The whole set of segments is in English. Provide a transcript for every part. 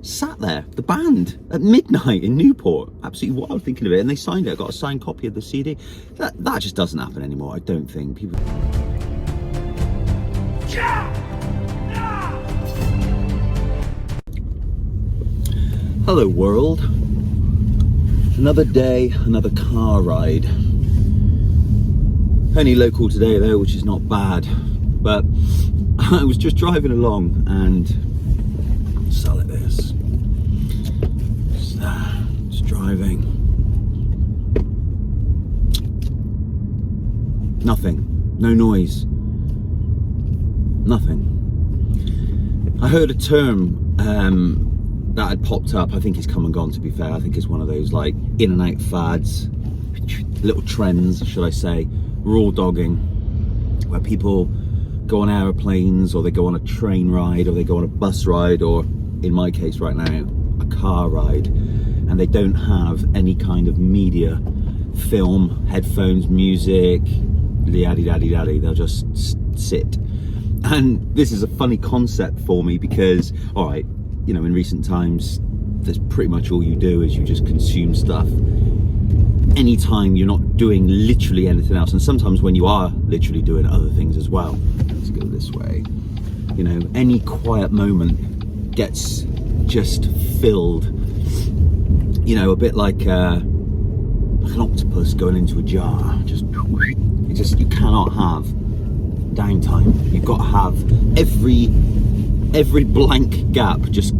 sat there, the band, at midnight in Newport. Absolutely wild thinking of it. And they signed it. I got a signed copy of the CD. That just doesn't happen anymore, I don't think. People... Hello world. Another day, another car ride. Only local today though, which is not bad. But I was just driving along and sell it this. Just driving. Nothing. No noise. Nothing. I heard a term that had popped up. I think it's come and gone, to be fair. I think it's one of those like in and out fads, little trends, should I say, raw dogging, where people go on aeroplanes, or they go on a train ride, or they go on a bus ride, or in my case right now, a car ride, and they don't have any kind of media, film, headphones, music, yaddy. They'll just sit. And this is a funny concept for me because, all right, you know, in recent times, that's pretty much all you do is you just consume stuff. Anytime you're not doing literally anything else, and sometimes when you are literally doing other things as well. Let's go this way. You know, any quiet moment gets just filled. You know, a bit like an octopus going into a jar. You cannot have downtime. You've got to have every blank gap just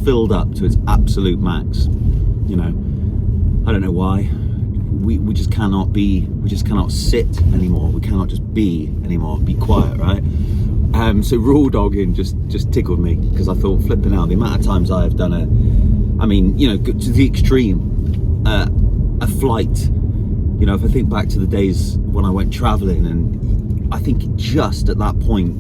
filled up to its absolute max. You know, I don't know why. We just cannot sit anymore. We cannot just be anymore. Be quiet, right? So raw dogging just tickled me, because I thought, flipping out, the amount of times I have done I mean, you know, to the extreme, a flight. You know, if I think back to the days when I went traveling, and I think just at that point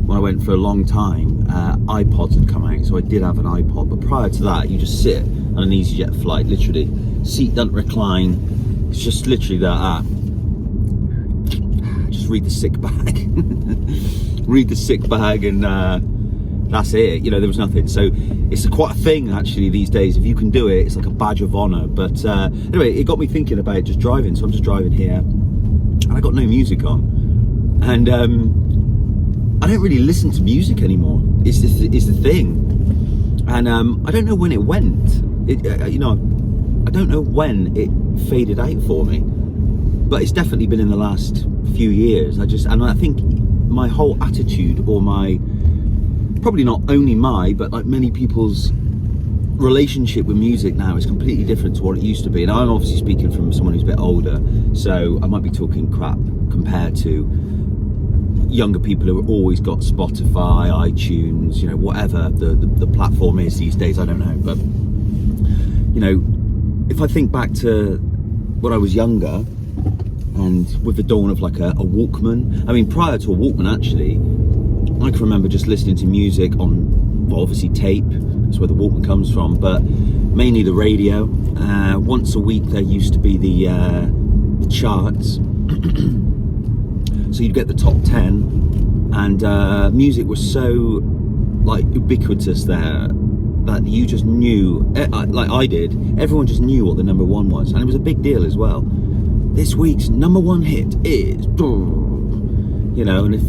when I went for a long time, iPods had come out, so I did have an iPod. But prior to that, you just sit on an EasyJet flight, literally, seat doesn't recline. It's just literally that. Just read the sick bag. Read the sick bag, and that's it. You know, there was nothing. So it's quite a thing actually these days. If you can do it, it's like a badge of honor. But anyway, it got me thinking about just driving. So I'm just driving here, and I got no music on, and I don't really listen to music anymore. Is the thing, and I don't know when it went. You know, I don't know when it faded out for me, but it's definitely been in the last few years. I think my whole attitude, or probably not only but like many people's relationship with music now is completely different to what it used to be. And I'm obviously speaking from someone who's a bit older, so I might be talking crap compared to younger people who have always got Spotify, iTunes, you know, whatever the platform is these days. I don't know, but you know, if I think back to when I was younger, and with the dawn of like a Walkman, I mean, prior to a Walkman actually, I can remember just listening to music on, well, obviously tape, that's where the Walkman comes from, but mainly the radio. Once a week there used to be the charts, so you'd get the top 10, and music was so like ubiquitous there that you just knew, like I did, everyone just knew what the number one was, and it was a big deal as well. This week's number one hit is, you know, and if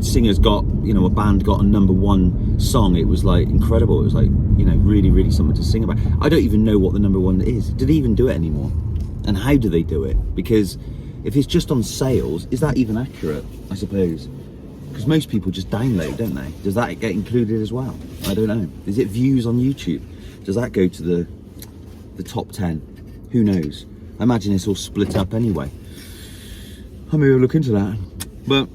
singers got, you know, a band got a number one song, it was like incredible. It was like, you know, really something to sing about. I don't even know what the number one is. Do they even do it anymore? And how do they do it? Because if it's just on sales, is that even accurate, I suppose? Because most people just download, don't they? Does that get included as well? I don't know. Is it views on YouTube? Does that go to the top 10? Who knows? I imagine it's all split up anyway. I may look into that. But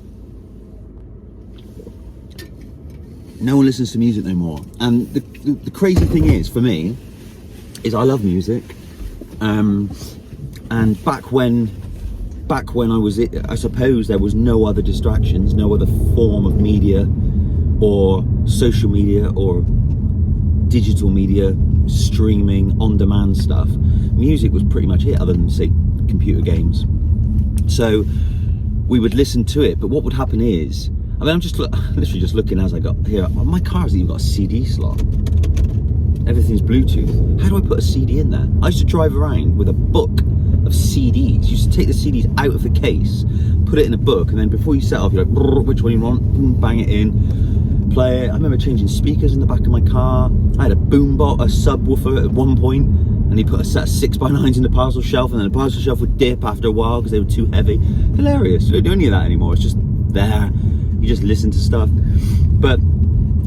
no one listens to music no more. And the crazy thing is, for me, is I love music. And back when I was, I suppose there was no other distractions, no other form of media or social media or digital media, streaming, on-demand stuff. Music was pretty much it, other than, say, computer games. So we would listen to it, but what would happen is, I mean, I'm just literally just looking as I got here. My car hasn't even got a CD slot. everything's Bluetooth. How do I put a CD in there? I used to drive around with a book of CDs. You used to take the CDs out of the case, put it in a book, and then before you set off, you're like, which one you want, boom, bang it in, play it. I remember changing speakers in the back of my car. I had a boombox, a subwoofer at one point, and he put a set of 6x9s in the parcel shelf, and then the parcel shelf would dip after a while because they were too heavy. Hilarious. You don't do any of that anymore. It's just there. You just listen to stuff. But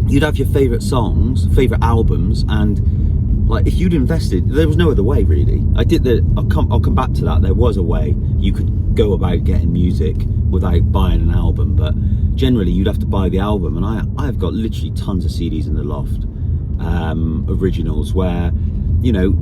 you'd have your favourite songs, favourite albums, and like if you'd invested, there was no other way really. I'll come back to that. There was a way you could go about getting music without buying an album, but generally you'd have to buy the album. And I've got literally tons of CDs in the loft, originals, where you know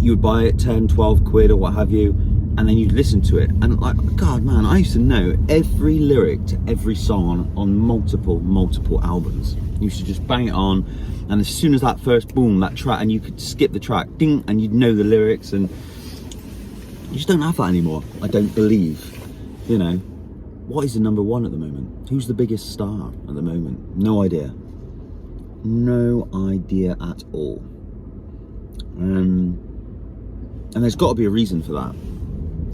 you would buy it 10, 12 quid or what have you, and then you'd listen to it, and like, God man, I used to know every lyric to every song on multiple albums. You used to just bang it on, and as soon as that first boom, that track, and you could skip the track, ding, and you'd know the lyrics. And you just don't have that anymore, I don't believe. You know, what is the number one at the moment? Who's the biggest star at the moment? No idea at all. And there's got to be a reason for that.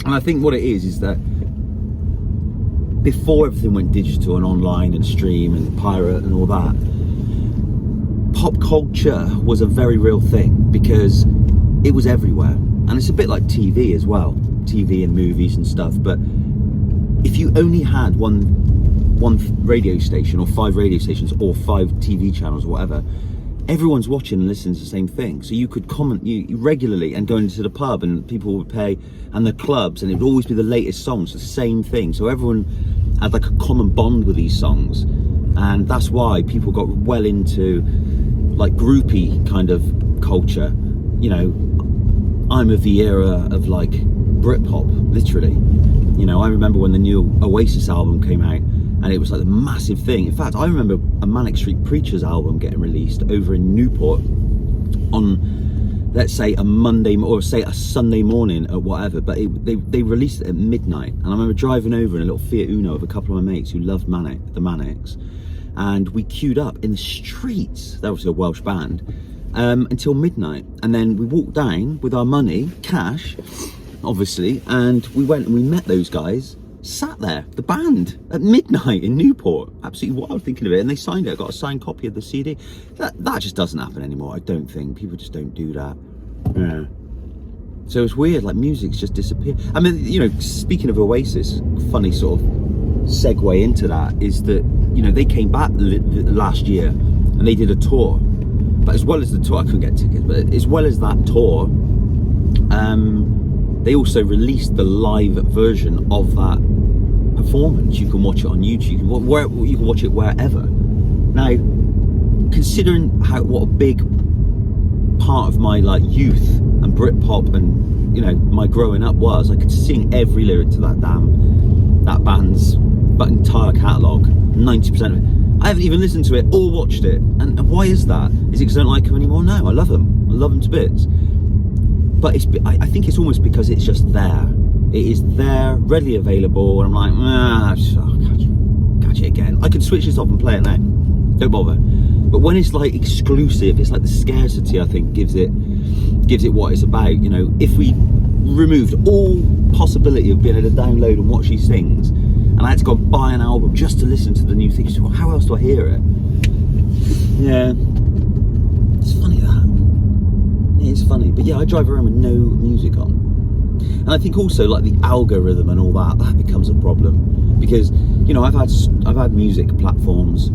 And I think what it is that before everything went digital and online and stream and pirate and all that, pop culture was a very real thing because it was everywhere. And it's a bit like TV as well, TV and movies and stuff. But if you only had one radio station or 5 radio stations or 5 TV channels or whatever, everyone's watching and listening to the same thing. So you could comment you regularly and go into the pub and people would pay, and the clubs, and it would always be the latest songs, the same thing. So everyone had like a common bond with these songs, and that's why people got well into like groupie kind of culture. You know, I'm of the era of like Britpop, literally. You know, I remember when the new Oasis album came out, and it was like a massive thing. In fact, I remember a Manic Street Preachers album getting released over in Newport on, let's say, a Monday or say a Sunday morning or whatever, but they released it at midnight. And I remember driving over in a little Fiat Uno with a couple of my mates who loved the Manics, and we queued up in the streets, that was a Welsh band, until midnight. And then we walked down with our money, cash, obviously, and we went and we met those guys, sat there, the band, at midnight in Newport. Absolutely wild thinking of it. And they signed it. I got a signed copy of the CD. That just doesn't happen anymore, I don't think. People just don't do that. Yeah. So it's weird, like music's just disappeared. I mean, you know, speaking of Oasis, funny sort of segue into that is that, you know, they came back last year and they did a tour. But as well as the tour, I couldn't get tickets, but as well as that tour, they also released the live version of that performance. You can watch it on YouTube. You can watch it wherever. Now, considering what a big part of my like youth and Britpop and, you know, my growing up was, I could sing every lyric to that band's entire catalogue, 90% of it. I haven't even listened to it or watched it. And why is that? Is it because I don't like them anymore? No, I love them. I love them to bits. But I think it's almost because it's just there. It is there, readily available, and I'm like, catch it again. I could switch this off and play it now. Don't bother. But when it's like exclusive, it's like the scarcity, I think, gives it what it's about. You know, if we removed all possibility of being able to download and watch these things, and I had to go and buy an album just to listen to the new things, well, how else do I hear it? Yeah, it's funny that. It's funny, but yeah, I drive around with no music on. And I think also like the algorithm and all that becomes a problem, because, you know, I've had music platforms,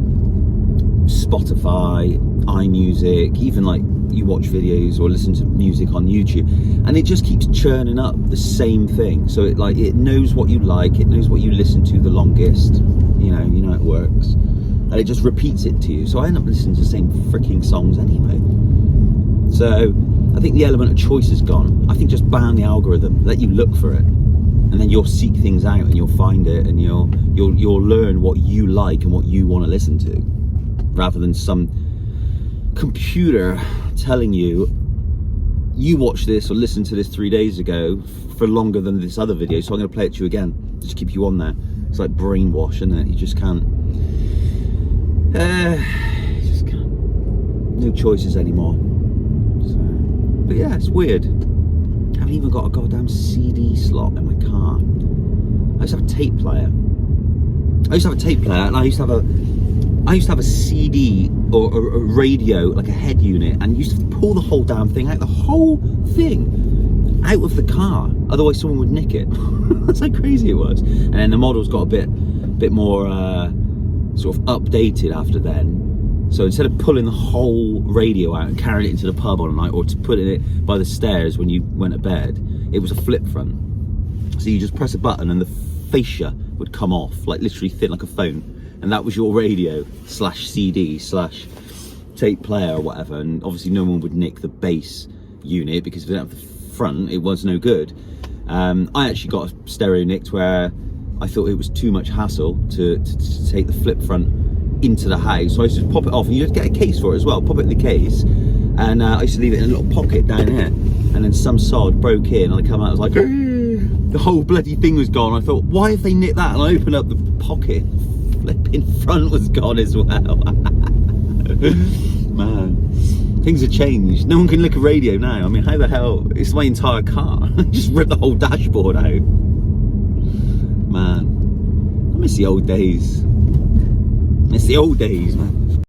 Spotify, iMusic, even like you watch videos or listen to music on YouTube, and it just keeps churning up the same thing. So it knows what you like, it knows what you listen to the longest, you know it works, and it just repeats it to you. So I end up listening to the same freaking songs anyway. So I think the element of choice is gone. I think just ban the algorithm, let you look for it, and then you'll seek things out and you'll find it, and you'll learn what you like and what you want to listen to, rather than some computer telling you watched this or listened to this 3 days ago for longer than this other video, so I'm going to play it to you again, just keep you on there. It's like brainwash, isn't it? You just can't. No choices anymore. But yeah, it's weird. I haven't even got a goddamn CD slot in my car. I used to have a tape player. And I used to have a CD or a radio, like a head unit, and used to pull the whole damn thing out, out of the car. Otherwise, someone would nick it. That's how crazy it was. And then the models got a bit more sort of updated after then. So instead of pulling the whole radio out and carrying it into the pub on a night, or to putting it by the stairs when you went to bed, it was a flip front. So you just press a button and the fascia would come off, like literally thin like a phone, and that was your radio / CD / tape player or whatever. And obviously no one would nick the bass unit, because if they didn't have the front, it was no good. I actually got a stereo nicked where I thought it was too much hassle to take the flip front into the house, so I used to pop it off, and you just get a case for it as well, pop it in the case, and I used to leave it in a little pocket down here, and then some sod broke in, and I come out, I was like, the whole bloody thing was gone. I thought, why have they nicked that? And I opened up the pocket, flipping front was gone as well. Man, things have changed. No one can lick a radio now. I mean, how the hell? It's my entire car. Just ripped the whole dashboard out. Man, I miss the old days. It's the old days, man.